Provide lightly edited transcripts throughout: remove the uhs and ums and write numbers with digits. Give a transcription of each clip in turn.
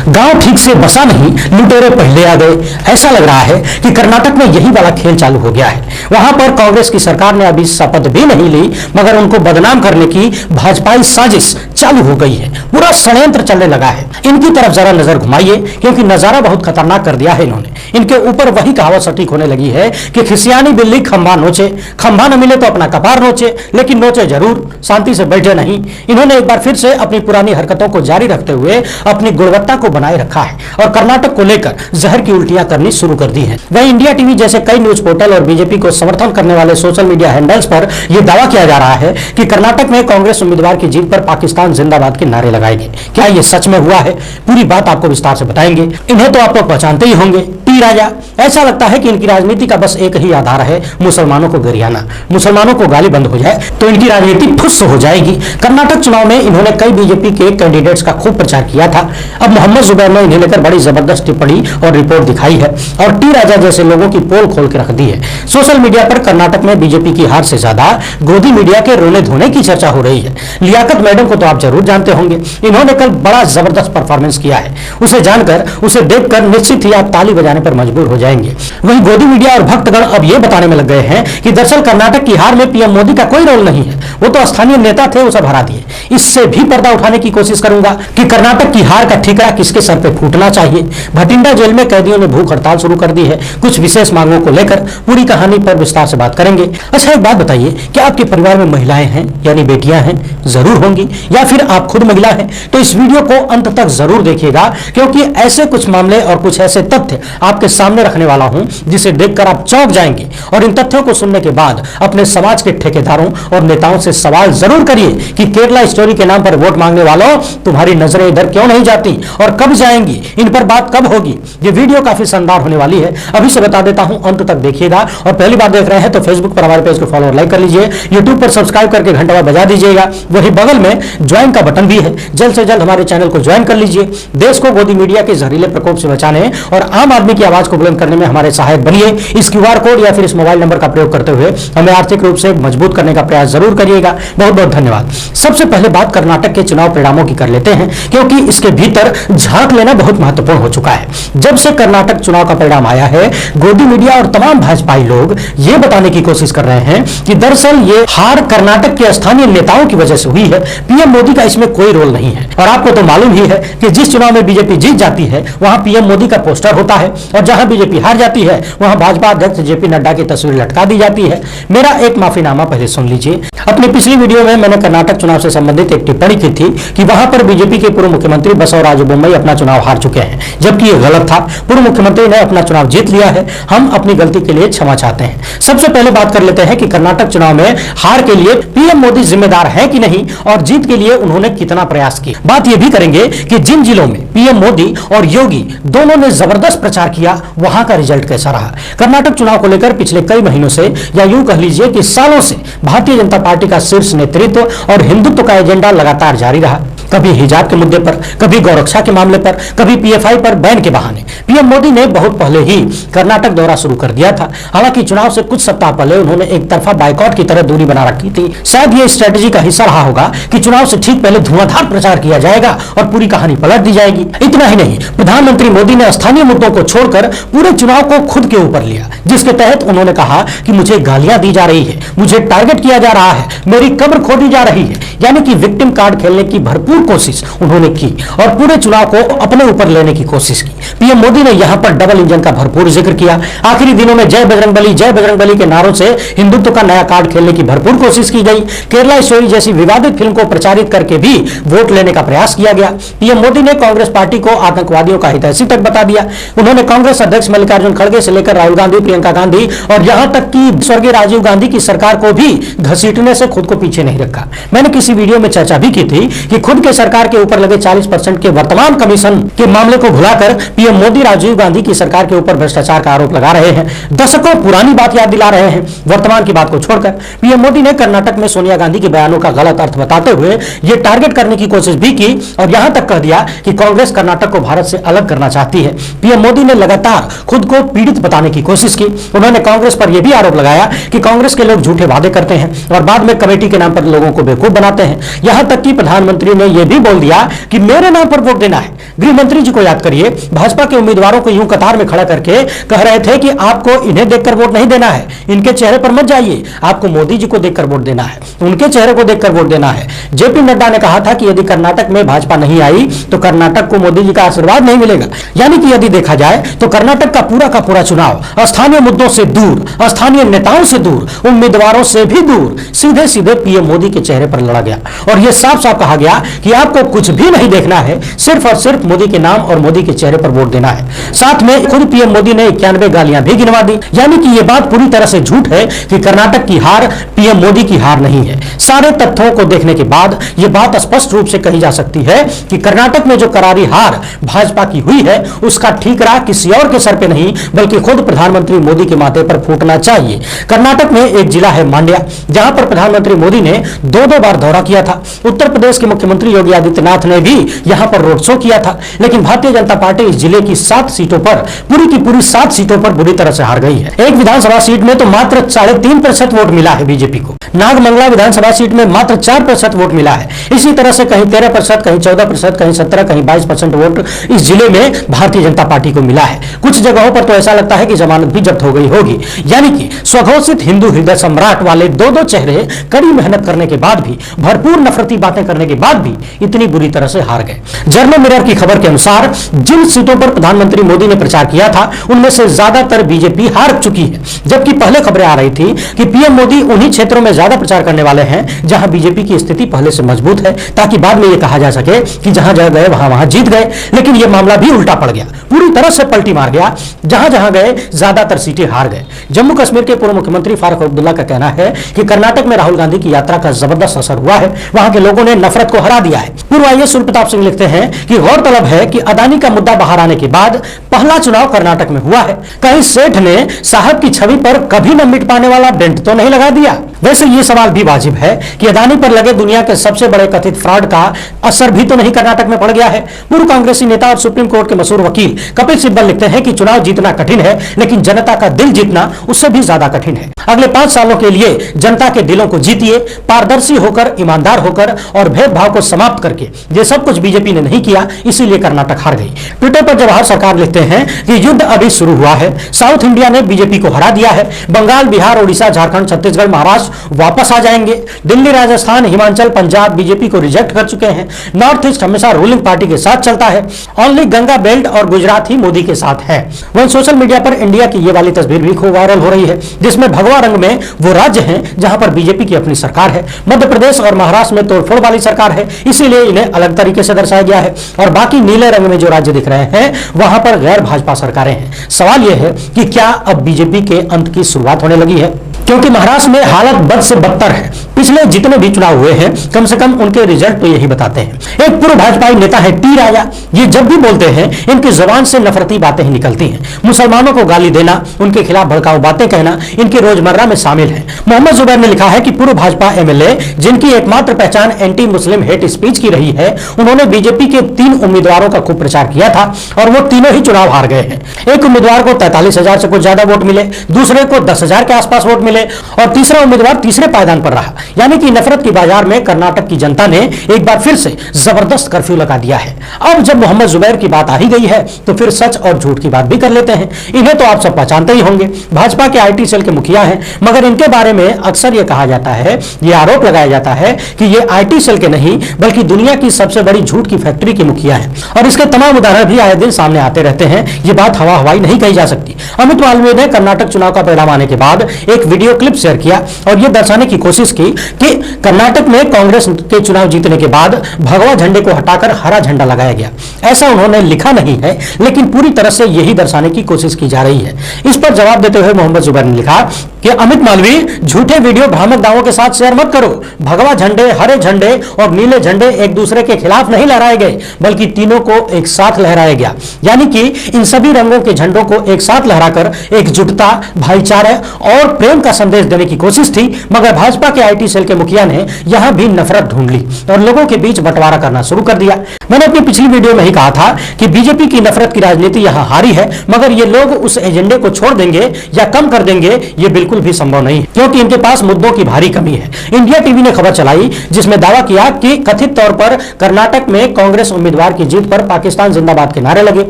गांव ठीक से बसा नहीं, लुटेरे पहले आ गए। ऐसा लग रहा है कि कर्नाटक में यही वाला खेल चालू हो गया है। वहां पर कांग्रेस की सरकार ने अभी शपथ भी नहीं ली, मगर उनको बदनाम करने की भाजपाई साजिश चालू हो गई है। पूरा षड्यंत्र चलने लगा है। इनकी तरफ जरा नजर घुमाइए, क्योंकि नजारा बहुत खतरनाक कर दिया है इन्होंने। इनके ऊपर वही कहावत सटीक होने लगी है कि खिसियानी बिल्ली खंभा नोचे, खंभा न मिले तो अपना कपार नोचे, लेकिन नोचे जरूर, शांति से बैठे नहीं। इन्होंने एक बार फिर से अपनी पुरानी हरकतों को जारी रखते हुए अपनी गुणवत्ता को बनाए रखा है और कर्नाटक को लेकर जहर की उल्टियां करनी शुरू कर दी है। वहीं इंडिया टीवी जैसे कई न्यूज पोर्टल और बीजेपी को समर्थन करने वाले सोशल मीडिया हैंडल्स पर यह दावा किया जा रहा है कि कर्नाटक में कांग्रेस उम्मीदवार की जीत पर पाकिस्तान जिंदाबाद के नारे लगाएगी। क्या यह सच में हुआ है? पूरी बात आपको विस्तार से बताएंगे। इन्हें तो आप लोग पहचानते ही होंगे, टी राजा। ऐसा लगता है कि इनकी राजनीति का बस एक ही आधार है, मुसलमानों को गरियाना। मुसलमानों को गाली बंद हो जाए तो इनकी राजनीति फुस हो जाएगी। कर्नाटक चुनाव में इन्होंने कई बीजेपी के कैंडिडेट्स का खूब प्रचार किया था। अब मोहम्मद जुबैर ने इन्हें लेकर बड़ी जबरदस्त टिप्पणी और रिपोर्ट दिखाई है और टी राजा जैसे लोगों की पोल खोल के रख दी है। सोशल मीडिया पर कर्नाटक में बीजेपी की हार से ज्यादा गोदी मीडिया के रोने धोने की चर्चा हो रही है। लियाकत मैडम को तो आप जरूर जानते होंगे। इन्होंने कल बड़ा जबरदस्त परफॉर्मेंस किया है। उसे जानकर, उसे देखकर निश्चित ही आप ताली बजाने पर मजबूर हो जाएंगे। वहीं गोदी मीडिया और भक्तगण अब यह बताने में लग गए हैं कि दरअसल कर्नाटक की हार में पीएम मोदी का कोई रोल नहीं है, वो तो स्थानीय नेता थे, उसे हरा दिए। इससे भी पर्दा उठाने की कोशिश करूंगा कि कर्नाटक की हार का ठिकरा किसके सर पे फूटना चाहिए। भटिंडा जेल में कैदियों ने भूख हड़ताल शुरू कर दी है। कुछ विशेष मांगों को लेकर पूरी कहानी पर विस्तार से बात करेंगे। अच्छा, एक बात बताइए, क्या आपके परिवार में महिलाएं हैं, यानी बेटियां हैं? जरूर होंगी, या फिर आप खुद महिला हैं? तो इस वीडियो को अंत तक जरूर देखिएगा, क्योंकि ऐसे कुछ मामले और कुछ ऐसे तथ्य आपके सामने रखने वाला हूं जिसे देखकर आप चौंक जाएंगे। और इन तथ्यों को सुनने के बाद अपने समाज के ठेकेदारों और नेताओं से सवाल जरूर करिए कि केरला स्टोरी के नाम पर वोट मांगने वालों, तुम्हारी नजरें इधर क्यों नहीं जाती और कब जाएंगी? इन पर बात कब होगी? ये वीडियो काफी शानदार होने वाली है, अभी से बता देता हूं, अंत तक देखिएगा। और पहली बार देख रहे हैं तो फेसबुक पर हमारे पेज को फॉलो और लाइक कर लीजिए, यूट्यूब पर सब्सक्राइब करके घंटा बजा दीजिएगा। वही बगल में ज्वाइन का बटन भी है, जल्द से जल्द हमारे चैनल को ज्वाइन कर लीजिए। देश को गोदी मीडिया के जहरीले प्रकोप से बचाने और आम आदमी की आवाज को बुलंद करने में हमारे सहायक बनिए। इस क्यूआर कोड या फिर इस मोबाइल नंबर का प्रयोग करते हुए हमें आर्थिक रूप से मजबूत करने का प्रयास जरूर करिएगा। बहुत बहुत धन्यवाद। सबसे पहले बात कर्नाटक के चुनाव परिणामों की कर लेते हैं, क्योंकि इसके भीतर झांक लेना बहुत महत्वपूर्ण हो चुका है। जब से कर्नाटक चुनाव का परिणाम आया है, गोदी मीडिया और तमाम भाजपाई लोग ये बताने की कोशिश कर रहे हैं कि दरअसल ये हार कर्नाटक के स्थानीय नेताओं की वजह से हुई है, पीएम मोदी का इसमें कोई रोल नहीं है। और आपको तो मालूम ही है कि जिस चुनाव में बीजेपी जीत जाती है वहां पीएम मोदी का पोस्टर होता है, और जहां बीजेपी हार जाती है वहां भाजपा अध्यक्ष जेपी नड्डा की तस्वीर लटका दी जाती है। मेरा एक माफीनामा पहले सुन लीजिए। अपनी पिछली वीडियो में मैंने कर्नाटक चुनाव से संबंधित एक टिप्पणी की थी कि वहां पर बीजेपी के पूर्व मुख्यमंत्री बसवराज बोम्मई अपना चुनाव हार चुके हैं, जबकि यह गलत था। पूर्व मुख्यमंत्री ने अपना चुनाव जीत लिया है। हम अपनी गलती के लिए क्षमा चाहते हैं। सबसे पहले बात कर लेते हैं कि कर्नाटक चुनाव में हार के लिए पीएम मोदी जिम्मेदार है कि नहीं, और जीत के लिए उन्होंने कितना प्रयास किया। बात यह भी करेंगे कि जिन जिलों में पीएम मोदी और योगी दोनों ने जबरदस्त प्रचार किया, वहां का रिजल्ट कैसा रहा। कर्नाटक चुनाव को लेकर पिछले कई महीनों से, या यूं कह लीजिए कि सालों से, भारतीय जनता पार्टी का शीर्ष नेतृत्व और हिंदुत्व का एजेंडा लगातार जारी रहा। कभी हिजाब के मुद्दे पर, कभी गौरक्षा के मामले पर, कभी पीएफआई पर बैन के बहाने। पीएम मोदी ने बहुत पहले ही कर्नाटक दौरा शुरू कर दिया था। हालांकि चुनाव से कुछ सप्ताह पहले उन्होंने एक तरफा बाइकआउट की तरह दूरी बना रखी थी। शायद ये स्ट्रेटेजी का हिस्सा रहा होगा कि चुनाव से ठीक पहले धुआंधार प्रचार किया जाएगा और पूरी कहानी पलट दी जाएगी। इतना ही नहीं, प्रधानमंत्री मोदी ने स्थानीय मुद्दों को छोड़कर पूरे चुनाव को खुद के ऊपर लिया, जिसके तहत उन्होंने कहा कि मुझे गालियां दी जा रही है, मुझे टारगेट किया जा रहा है, मेरी कब्र खोदी जा रही है। यानी कि विक्टिम कार्ड खेलने की भरपूर कोशिश उन्होंने की और पूरे चुनाव को अपने ऊपर लेने की कोशिश की। पीएम मोदी ने यहां पर डबल इंजन का भरपूर जिक्र किया। आखिरी दिनों में जय बजरंगबली के नारों से हिंदुत्व का नया कार्ड खेलने की भरपूर कोशिश की गई। केरला स्टोरी जैसी विवादित फिल्म को प्रचारित करके भी वोट लेने का प्रयास किया गया। पीएम मोदी ने कांग्रेस पार्टी को आतंकवादियों का हितैषी तक बता दिया। उन्होंने कांग्रेस अध्यक्ष मल्लिकार्जुन खड़गे से लेकर राहुल गांधी, प्रियंका गांधी और यहां तक कि स्वर्गीय राजीव गांधी की सरकार को भी घसीटने से खुद को पीछे नहीं रखा। मैंने किसी वीडियो में चर्चा भी की थी कि खुद के सरकार के ऊपर लगे 40% के वर्तमान कमीशन के मामले को भुलाकर पीएम मोदी राजीव गांधी की सरकार के ऊपर भ्रष्टाचार का आरोप लगा रहे हैं। दशकों पुरानी बात याद दिला रहे हैं, वर्तमान की बात को छोड़कर। पीएम मोदी ने कर्नाटक में सोनिया गांधी के बयानों का गलत अर्थ बताते हुए यह टारगेट करने की कोशिश भी की और यहां तक कह दिया कि कांग्रेस कर्नाटक को भारत से अलग करना चाहती है। पीएम मोदी ने लगातार खुद को पीड़ित बताने की कोशिश की। उन्होंने कांग्रेस पर यह भी आरोप लगाया कि कांग्रेस के लोग झूठे वादे करते हैं और बाद में कमेटी के नाम पर लोगों को बेवकूफ बनाते हैं। यहां तक कि प्रधानमंत्री ने यह भी बोल दिया कि मेरे नाम पर वोट देना है। गृह मंत्री जी को याद करिए, भाजपा के उम्मीदवारों को यूं कतार में खड़ा करके कह रहे थे कि आपको इन्हें देखकर वोट नहीं देना है, इनके चेहरे पर मत जाइए, आपको मोदी जी को देखकर वोट देना है, उनके चेहरे को देखकर वोट देना है। जेपी नड्डा ने कहा था कि यदि कर्नाटक में भाजपा नहीं आई तो कर्नाटक को मोदी जी का आशीर्वाद नहीं मिलेगा। यानी कि यदि देखा जाए तो कर्नाटक का पूरा चुनाव स्थानीय मुद्दों से दूर, स्थानीय नेताओं से दूर, उम्मीदवारों से भी दूर, सीधे सीधे पीएम मोदी के चेहरे पर लड़ा गया। और यह साफ साफ कहा गया कि आपको कुछ भी नहीं देखना है, सिर्फ और सिर्फ मोदी के नाम और मोदी के चेहरे पर वोट देना है। साथ में खुद पीएम मोदी ने 91 गालियां भी गिनवा दी। यानी कि यह बात पूरी तरह से झूठ है कि कर्नाटक की हार पीएम मोदी की हार नहीं है। सारे तथ्यों को देखने के बाद यह बात स्पष्ट रूप से कही जा सकती है कि कर्नाटक में जो करारी हार भाजपा की हुई है उसका ठीकरा किसी और के सर पे नहीं बल्कि खुद प्रधानमंत्री मोदी के माथे पर फूटना चाहिए। कर्नाटक में एक जिला है मांड्या, जहां पर प्रधानमंत्री मोदी ने दो बार दौरा किया था। उत्तर प्रदेश के मुख्यमंत्री योगी आदित्यनाथ ने भी यहां पर रोड शो किया था, लेकिन भारतीय जनता पार्टी इस जिले की 7 सीटों पर, पूरी की पूरी 7 सीटों पर बुरी तरह से हार गई है। एक विधानसभा सीट में तो मात्र 3.5% वोट मिला है बीजेपी को। नागमंगला विधानसभा सीट में मात्र 4% वोट मिला है। इसी तरह से कहीं 13%, कहीं 14%, कहीं 17%, कहीं 22% वोट इस जिले में भारतीय जनता पार्टी को मिला है। कुछ जगहों पर तो ऐसा लगता है कि जमानत भी जब्त हो गई होगी। यानी कि स्वघोषित हिंदू हृदय सम्राट वाले दो चेहरे कड़ी मेहनत करने के बाद भी, भरपूर नफरती बातें करने के बाद भी इतनी बुरी तरह से हार गए। जर्नल मिरर की खबर के अनुसार जिन सीटों पर प्रधानमंत्री मोदी ने प्रचार किया था उनमें से ज्यादातर बीजेपी हार चुकी है, जबकि पहले खबरें आ रही थी कि पीएम मोदी उन्हीं क्षेत्रों में ज्यादा प्रचार करने वाले हैं जहां बीजेपी की स्थिति पहले से मजबूत है, ताकि बाद में यह कहा जा सके कि जहां जहां गए वहां जीत गए। लेकिन यह मामला भी उल्टा पड़ गया, पूरी तरह से पलटी मार गया। जहां जहां गए ज्यादातर सीटें हार गए। जम्मू कश्मीर के पूर्व मुख्यमंत्री फारूक अब्दुल्ला का कहना है कि कर्नाटक में राहुल गांधी की यात्रा का जबरदस्त असर हुआ है, वहां के लोगों ने नफरत को हरा दिया है। पूर्व आईएएस सूर्य प्रताप सिंह लिखते हैं कि गौरतलब है कि अदानी का मुद्दा बाहर आने के बाद पहला चुनाव कर्नाटक में हुआ है। कहीं सेठ ने साहब की छवि पर कभी न मिट पाने वाला डेंट तो नहीं लगा दिया। वैसे ये सवाल भी वाजिब है कि अदानी पर लगे दुनिया के सबसे बड़े कथित फ्रॉड का असर भी तो नहीं कर्नाटक में पड़ गया है। पूर्व कांग्रेसी नेता और सुप्रीम कोर्ट के मशहूर वकील कपिल सिब्बल लिखते हैं कि चुनाव जीतना कठिन है, लेकिन जनता का दिल जीतना उससे भी ज्यादा कठिन है। अगले 5 सालों के लिए जनता के दिलों को जीतिए, पारदर्शी होकर, ईमानदार होकर और भेदभाव को समाप्त करके। ये सब कुछ बीजेपी ने नहीं किया, इसीलिए कर्नाटक हार गई। ट्विटर पर जवाहर सरकार लिखते हैं कि युद्ध अभी शुरू हुआ है, साउथ इंडिया ने बीजेपी को हरा दिया है, बंगाल, बिहार, ओडिशा, झारखंड, छत्तीसगढ़, महाराष्ट्र वापस आ जाएंगे, दिल्ली, राजस्थान, हिमाचल, पंजाब बीजेपी को रिजेक्ट कर चुके हैं, नॉर्थ ईस्ट हमेशा रूलिंग पार्टी के साथ चलता है, ओनली गंगा बेल्ट और गुजरात ही मोदी के साथ है। वहीं सोशल मीडिया पर इंडिया की ये वाली तस्वीर भी खूब वायरल हो रही है, जिसमें भगवा रंग में वो राज्य हैं जहां पर बीजेपी की अपनी सरकार है। मध्य प्रदेश और महाराष्ट्र में तोड़फोड़ वाली सरकार है, इसीलिए इन्हें अलग तरीके से दर्शाया गया है। और बाकी नीले रंग में जो राज्य दिख रहे हैं वहां पर गैर भाजपा सरकारें हैं। सवाल यह है कि क्या अब बीजेपी के अंत की शुरुआत होने लगी है, क्योंकि महाराष्ट्र में हालत बद से बदतर है। पिछले जितने भी चुनाव हुए हैं कम से कम उनके रिजल्ट तो यही बताते हैं। एक पूर्व भाजपाई नेता है टी राजा, ये जब भी बोलते हैं इनकी जुबान से नफरती बातें ही निकलती हैं। मुसलमानों को गाली देना, उनके खिलाफ भड़काऊ बातें कहना इनकी रोजमर्रा में शामिल है। मोहम्मद जुबैर ने लिखा है कि पूर्व भाजपा एमएलए जिनकी एकमात्र पहचान एंटी मुस्लिम हेट स्पीच की रही है, उन्होंने बीजेपी के 3 उम्मीदवारों का खूब प्रचार किया था और वो तीनों ही चुनाव हार गए हैं। एक उम्मीदवार को 43,000 से कुछ ज्यादा वोट मिले, दूसरे को 10,000 के आसपास वोट मिले और तीसरा उम्मीदवार तीसरे पायदान पर रहा। यानी कि नफरत की बाजार में कर्नाटक की जनता ने एक बार फिर से जबरदस्त कर्फ्यू लगा दिया है। अब जब मोहम्मद जुबैर की बात आ ही गई है तो फिर सच और झूठ की बात भी कर लेते हैं। इन्हें तो आप सब पहचानते ही होंगे, भाजपा के आईटी सेल के मुखिया हैं, मगर इनके बारे में अक्सर यह कहा जाता है, यह आरोप लगाया जाता है कि ये आईटी सेल के नहीं बल्कि दुनिया की सबसे बड़ी झूठ की फैक्ट्री के मुखिया है। और इसके तमाम उदाहरण भी आए दिन सामने आते रहते हैं। ये बात हवा हवाई नहीं कही जा सकती। अमित मालवीय ने कर्नाटक चुनाव का परिणाम आने के बाद एक वीडियो क्लिप शेयर किया और यह दर्शाने की कोशिश की कि कर्नाटक में कांग्रेस के चुनाव जीतने के बाद भगवा झंडे को हटाकर हरा झंडा लगाया गया। ऐसा उन्होंने लिखा नहीं है, लेकिन पूरी तरह से यही दर्शाने की कोशिश की जा रही है। इस पर जवाब देते हुए मोहम्मद जुबैर ने लिखा कि अमित मालवीय, झूठे वीडियो भ्रामक दावों के साथ शेयर मत करो। भगवा झंडे, हरे झंडे और नीले झंडे एक दूसरे के खिलाफ नहीं लहराए गए, बल्कि तीनों को एक साथ लहराया गया। यानी कि इन सभी रंगों के झंडों को एक साथ लहराकर एकजुटता, भाईचारे और प्रेम का संदेश देने की कोशिश थी। मगर भाजपा के आईटी सेल के मुखिया ने यहां भी नफरत ढूंढ ली और लोगों के बीच बंटवारा करना शुरू कर दिया। मैंने अपनी पिछली वीडियो में ही कहा था कि बीजेपी की नफरत की राजनीति यहां हारी है, मगर ये लोग उस एजेंडे को छोड़ देंगे या कम कर देंगे, ये बिल्कुल बिल्कुल भी संभव नहीं है, क्योंकि इनके पास मुद्दों की भारी कमी है। इंडिया टीवी ने खबर चलाई जिसमें दावा किया कि कथित तौर पर कर्नाटक में कांग्रेस उम्मीदवार की जीत पर पाकिस्तान जिंदाबाद के नारे लगे,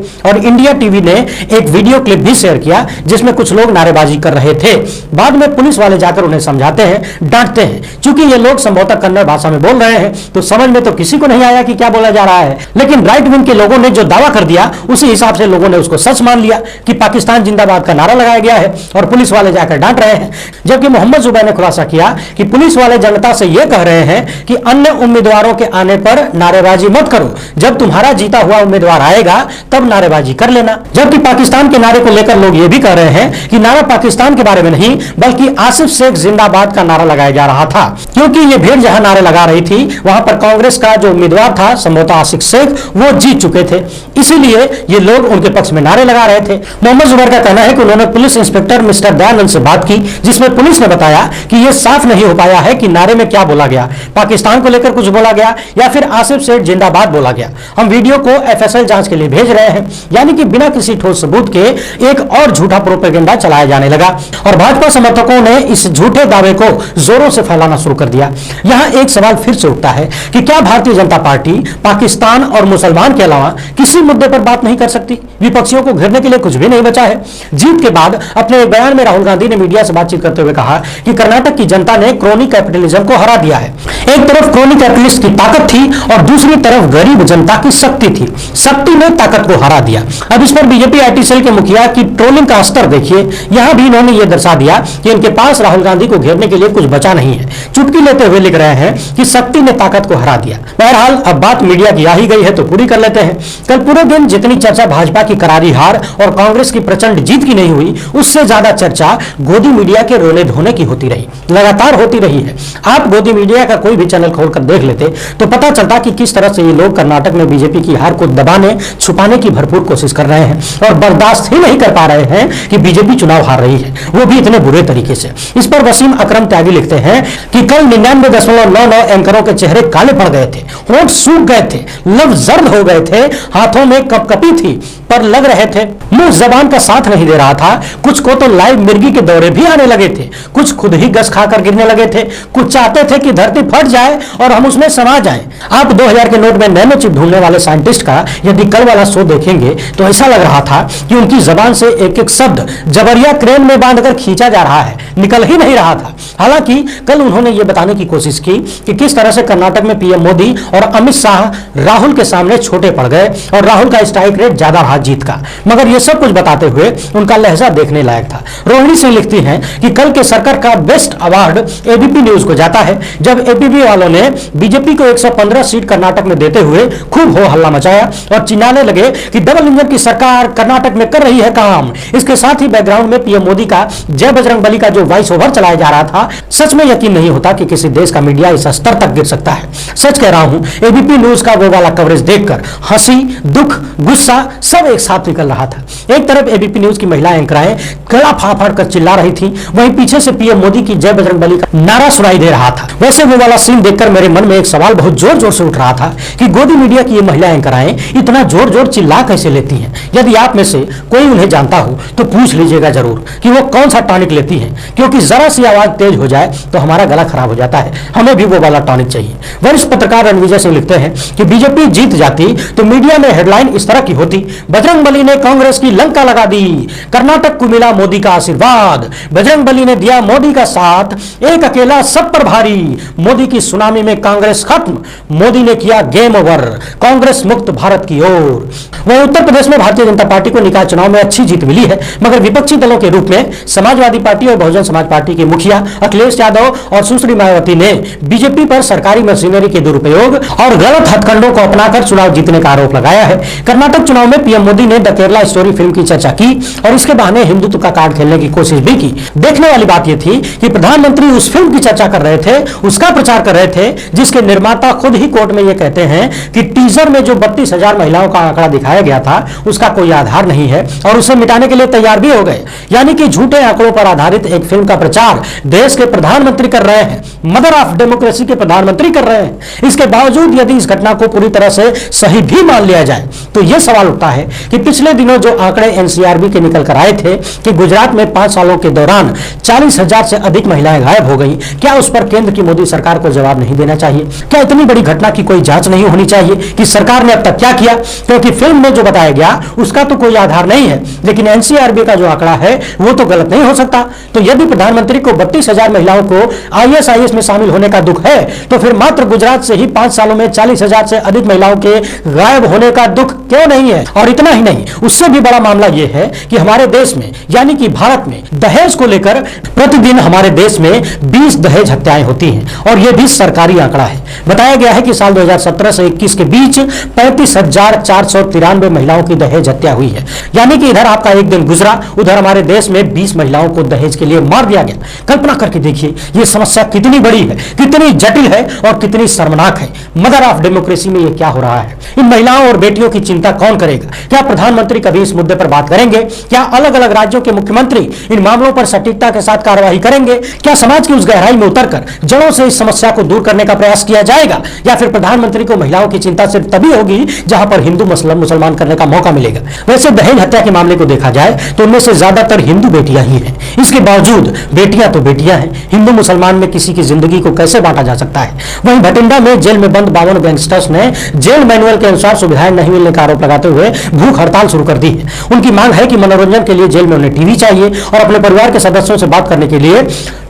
और इंडिया टीवी ने एक वीडियो क्लिप भी शेयर किया जिसमें कुछ लोग नारेबाजी कर रहे थे। बाद में पुलिस वाले जाकर उन्हें समझाते हैं, डांटते हैं। चूंकि ये लोग संभवतः कन्नड़ भाषा में बोल रहे हैं तो समझ में तो किसी को नहीं आया कि क्या बोला जा रहा है, लेकिन राइट विंग के लोगों ने जो दावा कर दिया उसी हिसाब से लोगों ने उसको सच मान लिया कि पाकिस्तान जिंदाबाद का नारा लगाया गया है और पुलिस वाले जाकर डांट रहे हैं। जबकि मोहम्मद जुबैर ने खुलासा किया कि पुलिस वाले जनता से यह कह रहे हैं कि अन्य उम्मीदवारों के आने पर नारेबाजी मत करो, जब तुम्हारा जीता हुआ उम्मीदवार आएगा तब नारेबाजी कर लेना। जबकि पाकिस्तान के नारे को लेकर लोग यह भी कह रहे हैं कि नारा पाकिस्तान के बारे में नहीं बल्कि आसिफ शेख जिंदाबाद का नारा लगाया जा रहा था, क्योंकि ये भीड़ जहां नारे लगा रही थी वहां पर कांग्रेस का जो उम्मीदवार था संभवतः आसिफ शेख वो जीत चुके थे, इसीलिए ये लोग उनके पक्ष में नारे लगा रहे थे। मोहम्मद जुबैर का कहना है कि उन्होंने पुलिस इंस्पेक्टर मिस्टर दयानंद से बात की जिसमें पुलिस ने बताया कि यह साफ नहीं हो पाया है कि नारे में क्या बोला गया, पाकिस्तान को लेकर कुछ बोला गया या फिर आसिफ शेख जिंदाबाद बोला गया। हम वीडियो को एफएसएल जांच के लिए भेज रहे हैं, यानी कि बिना किसी ठोस सबूत के एक और झूठा प्रोपेगेंडा चलाया जाने लगा और भाजपा समर्थकों ने इस झूठे दावे को जोरों से फैलाना शुरू कर दिया। यहां एक सवाल फिर से उठता है कि क्या भारतीय जनता पार्टी पाकिस्तान और मुसलमान के अलावा किसी मुद्दे पर बात नहीं कर सकती? विपक्षियों को घेरने के लिए कुछ भी नहीं बचा है। जीत के बाद अपने एक बयान में राहुल गांधी ने मीडिया से बातचीत करते हुए कहा कि कर्नाटक की जनता ने क्रोनी कैपिटलिज्म को हरा दिया है। एक तरफ क्रोनी कैपिटलिस्ट की ताकत थी और दूसरी तरफ गरीब जनता की शक्ति थी। शक्ति ने ताकत को हरा दिया। अब इस पर बीजेपी आईटी सेल के मुखिया की ट्रोलिंग का स्तर देखिए। यहां भी इन्होंने यह दर्शा दिया कि इनके पास राहुल गांधी को घेरने के लिए कुछ बचा नहीं है। चुटकी लेते हुए लिख रहे हैं कि शक्ति ने ताकत को हरा दिया। बहरहाल अब बात मीडिया की आ ही गई है तो पूरी कर लेते हैं। कल पूरे दिन जितनी चर्चा भाजपा की करारी हार और कांग्रेस की प्रचंड जीत की नहीं हुई, उससे ज्यादा चर्चा गोदी मीडिया के रोने धोने की होती रही, लगातार होती रही है। आप गोदी मीडिया का कोई भी चैनल खोलकर देख लेते तो पता चलता कि किस तरह से ये लोग कर्नाटक में बीजेपी की हार को दबाने छुपाने की भरपूर कोशिश कर रहे हैं और बर्दाश्त ही नहीं कर पा रहे हैं कि बीजेपी चुनाव हार रही है, वो भी इतने बुरे तरीके से। इस पर वसीम अकरम त्यागी लिखते हैं कि कल 99.99 एंकरों के चेहरे काले पड़ गए थे, होंठ सूख गए थे, लब जर्द हो गए थे, हाथों में कपकपी थी पर लग रहे थे, मुंह जबान का साथ नहीं दे रहा था। कुछ को तो लाइव मिर्गी के दौरे भी आने लगे थे, कुछ खुद ही गस खाकर गिरने लगे थे, कुछ चाहते थे कि धरती फट जाए और हम उसमें समा जाएं। आप 2000 के नोट में नैनो चिप ढूंढने वाले साइंटिस्ट का यदि कल वाला शो देखेंगे तो ऐसा लग रहा था कि उनकी जबान से एक एक शब्द जबरिया क्रेन में बांधकर खींचा जा रहा है, निकल ही नहीं रहा था। हालांकि कल उन्होंने ये बताने की कोशिश की कि किस तरह से कर्नाटक में पीएम मोदी और अमित शाह राहुल के सामने छोटे पड़ गए और राहुल का स्ट्राइक रेट ज्यादा रहा जीत का, मगर ये सब कुछ बताते हुए उनका लहजा देखने लायक था। रोहिणी सिंह लिखती हैं कि कल के सरकार का बेस्ट अवार्ड एबीपी न्यूज को जाता है, जब एबीपी वालों ने बीजेपी को 115 सीट कर्नाटक में देते हुए खूब हो हल्ला मचाया और चिल्लाने लगे कि डबल इंजन की सरकार कर्नाटक में कर रही है काम। इसके साथ ही बैकग्राउंड में पीएम मोदी का जय बजरंगबली का जो वॉइस ओवर चलाया जा रहा था, सच में यकीन नहीं होता कि किसी देश का मीडिया इस स्तर तक गिर सकता है। सच कह रहा हूं, एबीपी न्यूज का वो वाला कवरेज देखकर हंसी, दुख, गुस्सा सब एक साथ निकल रहा था। एक तरफ एबीपी न्यूज की महिला एंकराएं गला फाड़ कर चिल्ला रही थी, वहीं पीछे से पीएम मोदी की जय बजरंगबली का नारा सुनाई दे रहा था। वैसे वो वाला सीन देखकर मेरे मन में एक सवाल बहुत जोर जोर से उठ रहा था कि गोदी मीडिया की ये महिला एंकराएं इतना जोर जोर चिल्ला कैसे लेती हैं। यदि आप में से कोई उन्हें जानता हो तो पूछ लीजिएगा जरूर कि वो कौन सा टॉनिक लेती हैं, क्योंकि जरा सी आवाज तेज हो जाए तो हमारा गला खराब हो जाता है। हमें भी वो वाला टॉनिक चाहिए। वरिष्ठ पत्रकार रणविजय सिंह लिखते हैं कि बीजेपी जीत जाती तो मीडिया में हेडलाइन इस तरह की होती, बजरंगबली ने कांग्रेस की लंका लगा दी, कर्नाटक को मिला मोदी का आशीर्वाद, बजरंगबली ने दिया मोदी का साथ, एक अकेला सब पर भारी, मोदी की सुनामी में कांग्रेस खत्म, मोदी ने किया गेम ओवर, कांग्रेस मुक्त भारत की ओर। वहीं उत्तर प्रदेश में भारतीय जनता पार्टी को निकाय चुनाव में अच्छी जीत मिली है, मगर विपक्षी दलों के रूप में समाजवादी पार्टी और बहुजन समाज पार्टी के मुखिया अखिलेश यादव और सुश्री मायावती ने बीजेपी पर सरकारी मशीनरी के दुरुपयोग और गलत हथकंडों को अपनाकर चुनाव जीतने का आरोप लगाया है। कर्नाटक चुनाव में पीएम मोदी ने द केरला स्टोरी फिल्म की चर्चा की और इसके बहाने हिंदुत्व का कार्ड खेलने की कोशिश भी की। देखने वाली बात यह थी कि प्रधानमंत्री उस फिल्म की चर्चा कर रहे थे, उसका प्रचार कर रहे थे, जिसके निर्माता खुद ही कोर्ट में यह कहते हैं कि टीजर में जो 32,000 महिलाओं का आंकड़ा दिखाया गया था उसका कोई आधार नहीं है और उसे मिटाने के लिए तैयार भी हो गए। यानी कि झूठे आंकड़ों पर आधारित एक फिल्म का प्रचार देश के प्रधानमंत्री कर रहे हैं, मदर ऑफ डेमोक्रेसी के प्रधानमंत्री कर रहे हैं। इसके बावजूद यदि इस घटना को पूरी तरह से सही भी मान लिया जाए तो यह सवाल उठता है कि पिछले दिनों जो आंकड़े एनसीआरबी के निकल कर आए थे कि गुजरात में 5 सालों के दौरान दौरान 40,000 से अधिक महिलाएं गायब हो गई। क्या उस पर केंद्र की मोदी सरकार को जवाब नहीं देना चाहिए? क्या इतनी बड़ी घटना की कोई जांच नहीं होनी चाहिए कि सरकार ने अब तक क्या किया? क्योंकि फिल्म में जो बताया गया उसका तो कोई आधार नहीं है, लेकिन एनसीआरबी का जो आंकड़ा है वो तो गलत नहीं हो सकता। तो यदि प्रधानमंत्री को 32,000 महिलाओं को आईएसआईएस में शामिल होने का दुख है, तो फिर मात्र गुजरात से ही 5 सालों में 40,000 से अधिक महिलाओं के गायब होने का दुख क्यों नहीं है? और इतना ही नहीं, उससे भी बड़ा मामला यह है कि हमारे देश में यानी कि भारत में दहेज को लेकर प्रतिदिन हमारे देश में 20 दहेज हत्याएं होती हैं और यह भी सरकारी आंकड़ा है। बताया गया है कि साल 2017 से 21 के बीच 35,493 महिलाओं की दहेज हत्या हुई है। यानी कि इधर आपका एक दिन गुजरा, उधर हमारे देश में 20 महिलाओं को दहेज के लिए मार दिया गया। कल्पना करके देखिए यह समस्या कितनी बड़ी है, कितनी जटिल है और कितनी शर्मनाक है। मदर ऑफ डेमोक्रेसी में यह क्या हो रहा है? इन महिलाओं और बेटियों की चिंता कौन करेगा? क्या प्रधानमंत्री कभी इस मुद्दे पर बात करेंगे? क्या अलग अलग राज्यों के मुख्यमंत्री इन मामलों पर सटीकता के साथ कार्रवाई करेंगे? क्या समाज की उस गहराई में उतरकर जड़ों से इस समस्या को दूर करने का प्रयास किया जाएगा? या फिर प्रधानमंत्री को महिलाओं की चिंता सिर्फ तभी होगी जहां पर हिंदू मुसलमान करने का मौका मिलेगा? वैसे दहेज हत्या के मामले को देखा जाए तो उनमें से ज्यादातर हिंदू बेटियां ही हैं। इसके बावजूद बेटियां तो बेटियां हैं, हिंदू मुसलमान में किसी की जिंदगी को कैसे बांटा जा सकता है? वहीं भटिंडा में जेल में बंद 52 गैंगस्टर्स ने जेल मैनुअल के अनुसार सुविधाएं नहीं मिलने का आरोप लगाते हुए भूख हड़ताल शुरू कर दी है। उनकी मांग है कि मनोरंजन के लिए जेल में उन्हें टीवी चाहिए और अपने परिवार के सदस्यों से बात करने के लिए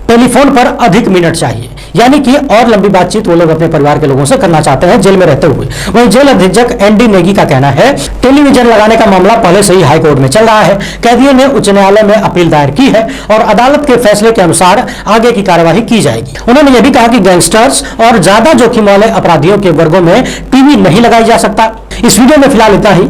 टेलीफोन पर अधिक मिनट चाहिए। यानी कि और लंबी बातचीत वो लोग अपने परिवार के लोगों से करना चाहते हैं जेल में रहते हुए। वहीं जेल अधीक्षक एनडी नेगी का कहना है टेलीविजन लगाने का मामला पहले से ही हाईकोर्ट में चल रहा है। कैदियों ने उच्च न्यायालय में अपील दायर की है और अदालत के फैसले के अनुसार आगे की कार्यवाही की जाएगी। उन्होंने यह भी कहा कि गैंगस्टर्स और ज्यादा जोखिम वाले अपराधियों के वर्गों में टीवी नहीं लगाई जा सकता। इस वीडियो में फिलहाल इतना ही।